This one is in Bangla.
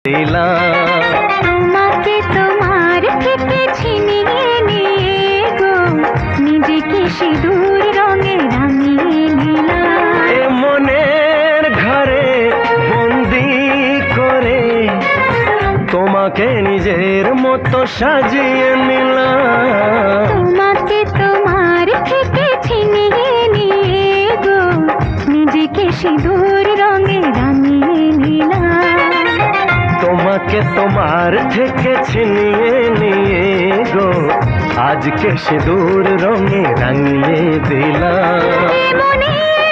দিলাম তোমাকে তোমার থেকে ছিনিয়ে নিয়ে গো নিজেকে সিঁদুর রঙে রাঙিয়ে নিলাম। এ মনের ঘরে বন্দি করে তোমাকে নিজের মতো সাজিয়ে নিলাম। তোমাকে তোমার থেকে ছিনিয়ে নিয়ে গো নিজেকে সিঁদুর রঙে রাঙিয়ে নিলাম। তোমাকে তোমার থেকে ছিনিয়ে নিয়ে গো আজকে সিঁদুর রঙে রাঙিয়ে দিলাম। মনের